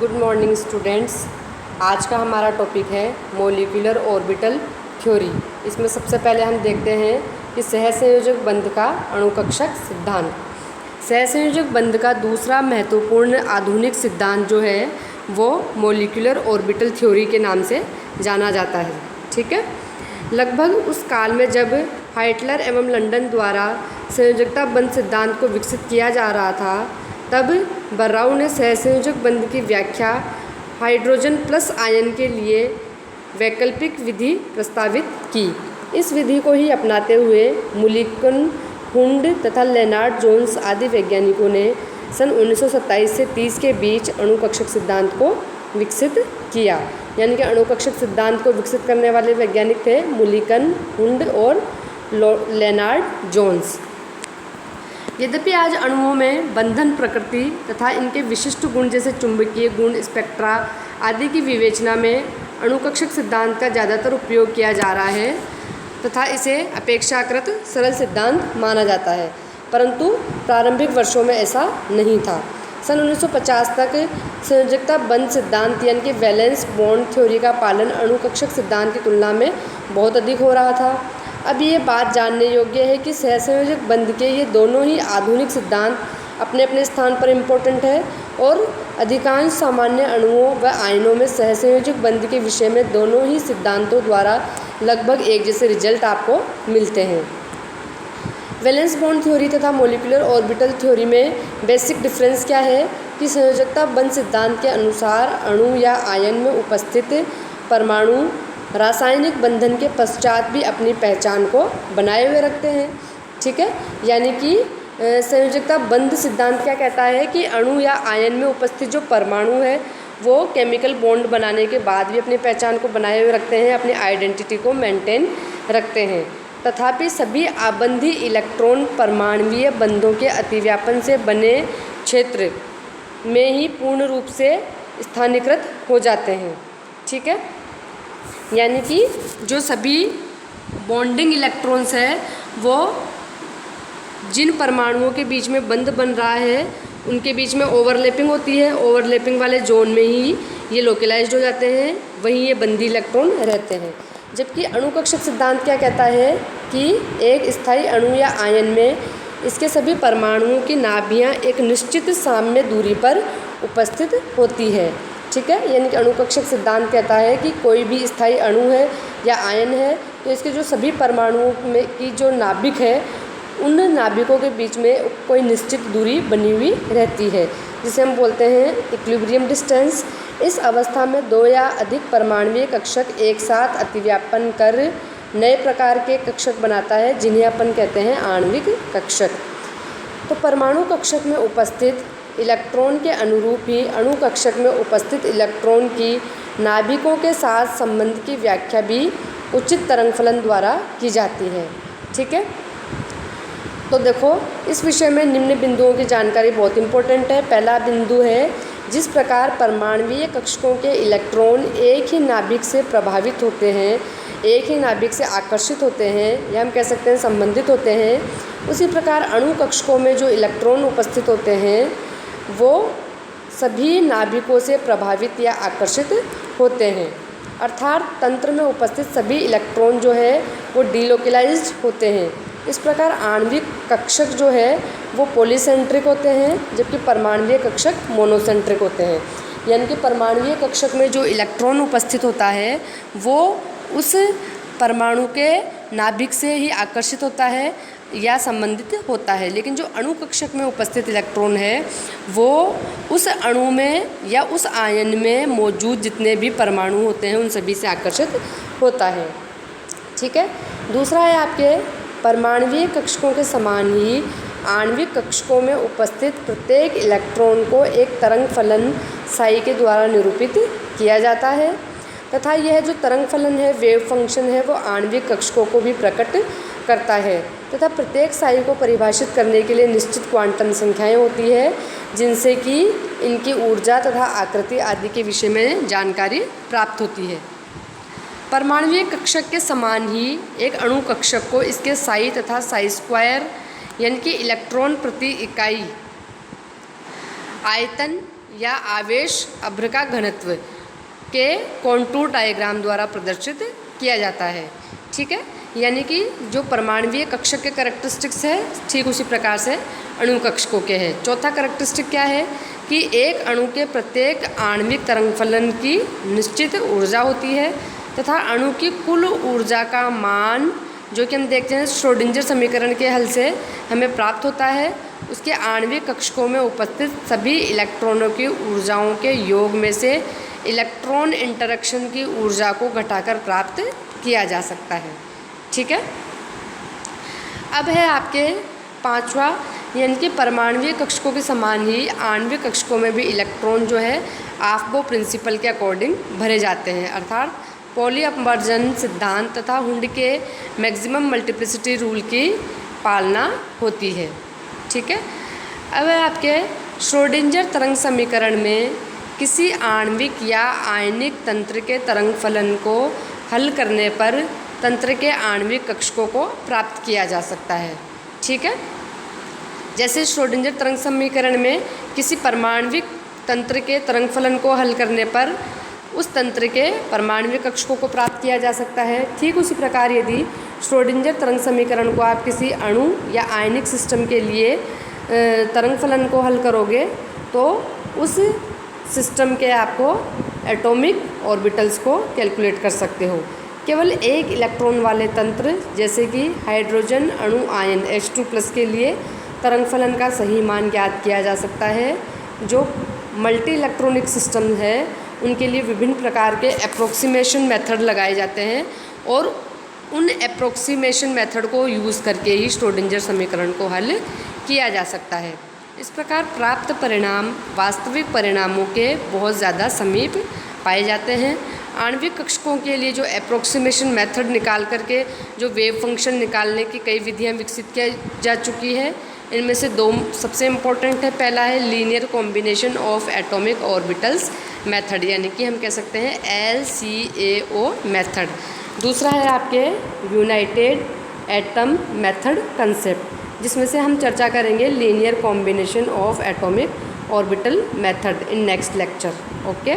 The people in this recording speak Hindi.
Good morning students. आज का हमारा टॉपिक है मॉलिक्यूलर ऑर्बिटल थ्योरी। इसमें सबसे पहले हम देखते हैं कि सहसंयोजक बंध का अणुकक्षक सिद्धांत। सहसंयोजक बंध का दूसरा महत्वपूर्ण आधुनिक सिद्धांत जो है वो मॉलिक्यूलर ऑर्बिटल थ्योरी के नाम से जाना जाता है। ठीक है, लगभग उस काल में जब हाइटलर एवं लंदन द्वारा संयोजकता बंध सिद्धांत को विकसित किया जा रहा था, तब बर्राउ ने सहसंयोजक बंध की व्याख्या हाइड्रोजन प्लस आयन के लिए वैकल्पिक विधि प्रस्तावित की। इस विधि को ही अपनाते हुए मुलिकन, हुंड तथा लेनार्ड जोन्स आदि वैज्ञानिकों ने सन 1927 से 30 के बीच अणुकक्षक सिद्धांत को विकसित किया। यानी कि अणुकक्षक सिद्धांत को विकसित करने वाले वैज्ञानिक थे मुलिकन, हुंड और लेनार्ड जोन्स। यद्यपि आज अणुओं में बंधन प्रकृति तथा इनके विशिष्ट गुण जैसे चुंबकीय गुण, स्पेक्ट्रा आदि की विवेचना में अणुकक्षक सिद्धांत का ज़्यादातर उपयोग किया जा रहा है तथा इसे अपेक्षाकृत सरल सिद्धांत माना जाता है, परंतु प्रारंभिक वर्षों में ऐसा नहीं था। सन 1950 तक संयोजकता बंध सिद्धांत यानी कि वैलेंस बॉन्ड थ्योरी का पालन अणुकक्षक सिद्धांत की तुलना में बहुत अधिक हो रहा था। अब ये बात जानने योग्य है कि सहसंयोजक बंध के ये दोनों ही आधुनिक सिद्धांत अपने अपने स्थान पर इम्पोर्टेंट है और अधिकांश सामान्य अणुओं व आयनों में सहसंयोजक बंध के विषय में दोनों ही सिद्धांतों द्वारा लगभग एक जैसे रिजल्ट आपको मिलते हैं। वैलेंस बॉन्ड थ्योरी तथा मॉलिक्यूलर ऑर्बिटल थ्योरी में बेसिक डिफरेंस क्या है कि संयोजकता बंध सिद्धांत के अनुसार अणु या आयन में उपस्थित परमाणु रासायनिक बंधन के पश्चात भी अपनी पहचान को बनाए हुए रखते हैं। ठीक है, यानी कि संयोजकता बंध सिद्धांत क्या कहता है कि अणु या आयन में उपस्थित जो परमाणु है वो केमिकल बॉन्ड बनाने के बाद भी अपनी पहचान को बनाए हुए रखते हैं, अपनी आइडेंटिटी को मेंटेन रखते हैं। तथापि सभी आबंधी इलेक्ट्रॉन परमाणुवीय बंधों के अतिव्यापन से बने क्षेत्र में ही पूर्ण रूप से स्थानीकृत हो जाते हैं। ठीक है, यानी कि जो सभी बॉन्डिंग इलेक्ट्रॉन्स है वो जिन परमाणुओं के बीच में बंध बन रहा है उनके बीच में ओवरलैपिंग होती है, ओवरलैपिंग वाले जोन में ही ये लोकलाइज्ड हो जाते हैं, वहीं ये बंदी इलेक्ट्रॉन रहते हैं। जबकि अणुकक्षक सिद्धांत क्या कहता है कि एक स्थायी अणु या आयन में इसके सभी परमाणुओं की नाभियाँ एक निश्चित साम्य दूरी पर उपस्थित होती है। ठीक है, यानी कि अणुकक्षक सिद्धांत कहता है कि कोई भी स्थायी अणु है या आयन है तो इसके जो सभी परमाणुओं में की जो नाभिक है उन नाभिकों के बीच में कोई निश्चित दूरी बनी हुई रहती है, जिसे हम बोलते हैं इक्विलिब्रियम डिस्टेंस। इस अवस्था में दो या अधिक परमाणुवीय कक्षक एक साथ अतिव्यापन कर नए प्रकार के कक्षक बनाता है, जिन्हें अपन कहते हैं आणविक कक्षक। तो परमाणु कक्षक में उपस्थित इलेक्ट्रॉन के अनुरूप ही अणु कक्षक में उपस्थित इलेक्ट्रॉन की नाभिकों के साथ संबंध की व्याख्या भी उचित तरंग फलन द्वारा की जाती है। ठीक है, तो देखो इस विषय में निम्न बिंदुओं की जानकारी बहुत इंपॉर्टेंट है। पहला बिंदु है, जिस प्रकार परमाणुवीय कक्षकों के इलेक्ट्रॉन एक ही नाभिक से प्रभावित होते हैं, एक ही नाभिक से आकर्षित होते हैं या हम कह सकते हैं संबंधित होते हैं, उसी प्रकार अणु कक्षकों में जो इलेक्ट्रॉन उपस्थित होते हैं वो सभी नाभिकों से प्रभावित या आकर्षित होते हैं। अर्थात तंत्र में उपस्थित सभी इलेक्ट्रॉन जो है वो डीलोकलाइज्ड होते हैं। इस प्रकार आणविक कक्षक जो है वो पॉलीसेंट्रिक होते हैं, जबकि परमाणुवीय कक्षक मोनोसेंट्रिक होते हैं। यानी कि परमाणुवीय कक्षक में जो इलेक्ट्रॉन उपस्थित होता है वो उस परमाणु के नाभिक से ही आकर्षित होता है या संबंधित होता है, लेकिन जो अणु कक्षक में उपस्थित इलेक्ट्रॉन है वो उस अणु में या उस आयन में मौजूद जितने भी परमाणु होते हैं उन सभी से आकर्षित होता है। ठीक है, दूसरा है आपके परमाणुवीय कक्षकों के समान ही आणविक कक्षकों में उपस्थित प्रत्येक इलेक्ट्रॉन को एक तरंग फलन साई के द्वारा निरूपित किया जाता है तथा यह जो तरंग फलन है, वेव फंक्शन है, वो आणविक कक्षकों को भी प्रकट करता है तथा प्रत्येक साई को परिभाषित करने के लिए निश्चित क्वांटम संख्याएं होती है, जिनसे कि इनकी ऊर्जा तथा आकृति आदि के विषय में जानकारी प्राप्त होती है। परमाणुवीय कक्षक के समान ही एक अणु कक्षक को इसके साई तथा साई स्क्वायर यानी कि इलेक्ट्रॉन प्रति इकाई आयतन या आवेश अभ्र का घनत्व के कॉन्टूर डायग्राम द्वारा प्रदर्शित किया जाता है। ठीक है, यानी कि जो परमाणुीय कक्षक के कैरेक्टरिस्टिक्स है ठीक उसी प्रकार से अणु कक्षकों के हैं। चौथा कैरेक्टरिस्टिक क्या है कि एक अणु के प्रत्येक आणविक तरंग फलन की निश्चित ऊर्जा होती है तथा अणु की कुल ऊर्जा का मान जो कि हम देखते हैं श्रोडिंजर समीकरण के हल से हमें प्राप्त होता है, उसके आणविक कक्षकों में उपस्थित सभी इलेक्ट्रॉनों की ऊर्जाओं के योग में से इलेक्ट्रॉन इंटरेक्शन की ऊर्जा को घटाकर प्राप्त किया जा सकता है। ठीक है, अब है आपके पांचवा, यानी कि परमाणुीय कक्षकों के समान ही आणविक कक्षकों में भी इलेक्ट्रॉन जो है आफबो प्रिंसिपल के अकॉर्डिंग भरे जाते हैं, अर्थात पॉली अपवर्जन सिद्धांत तथा हुंड के मैक्सिमम मल्टीप्लिसिटी रूल की पालना होती है। ठीक है, अब है आपके श्रोडिंजर तरंग समीकरण में किसी आणविक या आयनिक तंत्र के तरंग फलन को हल करने पर तंत्र के आणविक कक्षकों को प्राप्त किया जा सकता है। ठीक है, जैसे श्रोडिंजर तरंग समीकरण में किसी परमाणविक तंत्र के तरंग फलन को हल करने पर उस तंत्र के परमाणविक कक्षकों को प्राप्त किया जा सकता है, ठीक उसी प्रकार यदि श्रोडिंजर तरंग समीकरण को आप किसी अणु या आयनिक सिस्टम के लिए तरंग फलन को हल करोगे तो उस सिस्टम के आपको एटॉमिक ऑर्बिटल्स को कैलकुलेट कर सकते हो। केवल एक इलेक्ट्रॉन वाले तंत्र जैसे कि हाइड्रोजन अणु आयन H2+ के लिए तरंग फलन का सही मान ज्ञात किया जा सकता है। जो मल्टी इलेक्ट्रॉनिक सिस्टम है उनके लिए विभिन्न प्रकार के अप्रोक्सीमेशन मेथड लगाए जाते हैं और उन अप्रोक्सीमेशन मेथड को यूज़ करके ही श्रोडिंजर समीकरण को हल किया जा सकता है। इस प्रकार प्राप्त परिणाम वास्तविक परिणामों के बहुत ज़्यादा समीप पाए जाते हैं। आणविक कक्षकों के लिए जो अप्रोक्सीमेशन मेथड निकाल करके जो वेव फंक्शन निकालने की कई विधियां विकसित की जा चुकी है, इनमें से दो सबसे इम्पोर्टेंट है। पहला है linear combination of atomic orbitals method, यानी कि हम कह सकते हैं LCAO मेथड। दूसरा है आपके यूनाइटेड एटम मेथड कंसेप्ट, जिसमें से हम चर्चा करेंगे linear combination of atomic orbital method in next lecture. Okay.